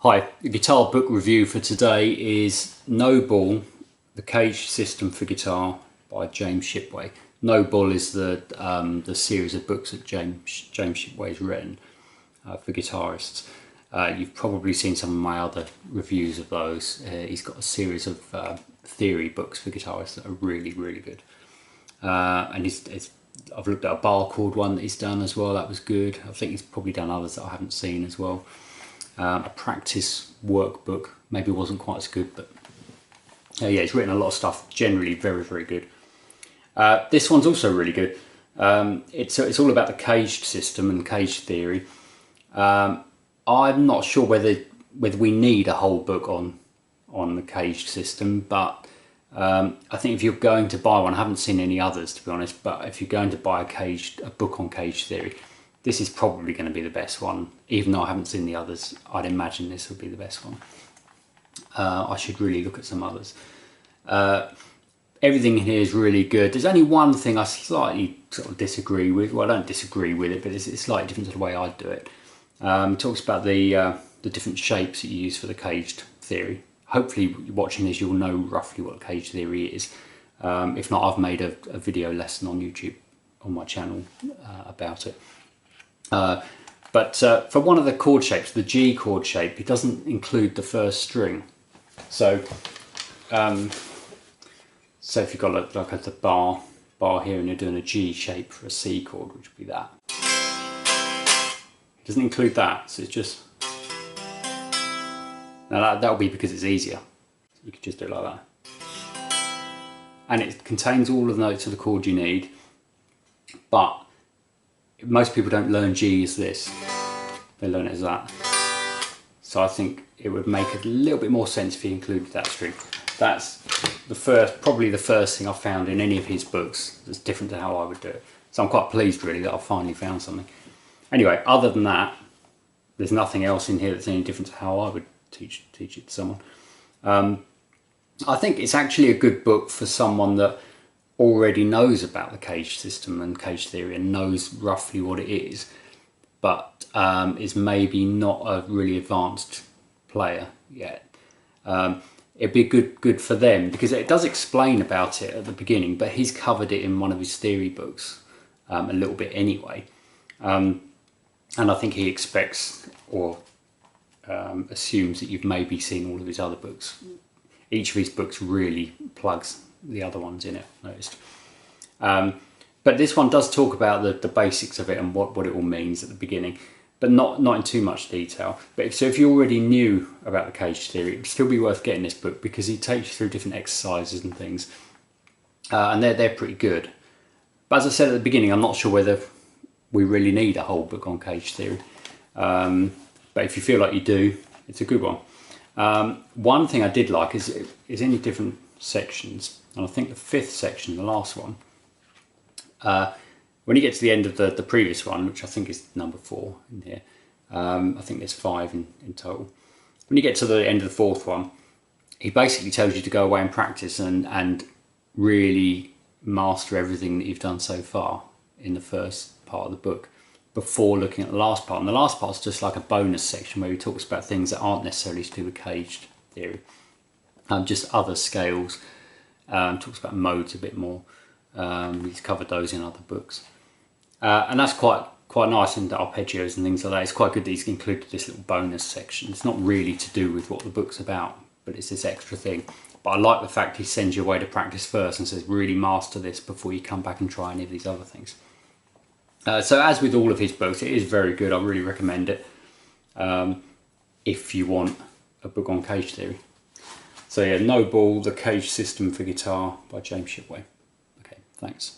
Hi, the guitar book review for today is No Ball, the CAGED System for Guitar by James Shipway. No Ball is the series of books that James Shipway has written for guitarists. You've probably seen some of my other reviews of those. He's got a series of theory books for guitarists that are really, really good. And I've looked at a bar chord one that he's done as well, that was good. I think he's probably done others that I haven't seen as well. A practice workbook maybe wasn't quite as good, but yeah, he's written a lot of stuff, generally very, very good. This one's also really good. It's all about the CAGED system and CAGED theory. I'm not sure whether we need a whole book on the CAGED system, but I think if you're going to buy one, I haven't seen any others to be honest, but if you're going to buy a book on CAGED theory, this is probably going to be the best one. Even though I haven't seen the others, I'd imagine this would be the best one. I should really look at some others. Everything in here is really good. There's only one thing I slightly sort of disagree with. Well, I don't disagree with it, but it's slightly different to the way I do it. It talks about the different shapes that you use for the CAGED theory. Hopefully, watching this, you'll know roughly what CAGED theory is. If not, I've made a video lesson on YouTube on my channel about it. But for one of the chord shapes, the G chord shape, it doesn't include the first string. So, if you've got like the bar here and you're doing a G shape for a C chord, which would be that. It doesn't include that, so it's just... Now that'll be because it's easier. So you could just do it like that. And it contains all of the notes of the chord you need, but most people don't learn G as this, they learn it as that. So I think it would make a little bit more sense if he included that string. That's probably the first thing I found in any of his books that's different to how I would do it. So I'm quite pleased really that I've finally found something. Anyway, other than that, there's nothing else in here that's any different to how I would teach it to someone. I think it's actually a good book for someone that already knows about the CAGED system and CAGED theory and knows roughly what it is, but is maybe not a really advanced player yet. It'd be good for them because it does explain about it at the beginning, but he's covered it in one of his theory books a little bit anyway. And I think he expects or assumes that you've maybe seen all of his other books. Each of his books really plugs the other ones in it, I've noticed. But this one does talk about the basics of it and what it all means at the beginning, but not in too much detail. But so if you already knew about the CAGED theory, it'd still be worth getting this book because he takes you through different exercises and things, and they're pretty good. But as I said at the beginning, I'm not sure whether we really need a whole book on CAGED theory. But if you feel like you do, it's a good one. One thing I did like is in different sections, and I think the fifth section, the last one, when you get to the end of the previous one, which I think is number 4 in here, I think there's 5 in total. When you get to the end of the 4th one, he basically tells you to go away and practice and really master everything that you've done so far in the first part of the book before looking at the last part. And the last part's just like a bonus section where he talks about things that aren't necessarily to do with CAGED theory, just other scales. Talks about modes a bit more. He's covered those in other books, and that's quite nice in the arpeggios and things like that. It's quite good that he's included this little bonus section. It's not really to do with what the book's about, but it's this extra thing. But I like the fact he sends you away to practice first and says really master this before you come back and try any of these other things. So as with all of his books, it is very good. I really recommend it if you want a book on CAGED theory. So yeah, No Ball, the CAGED System for Guitar by James Shipway. Okay, thanks.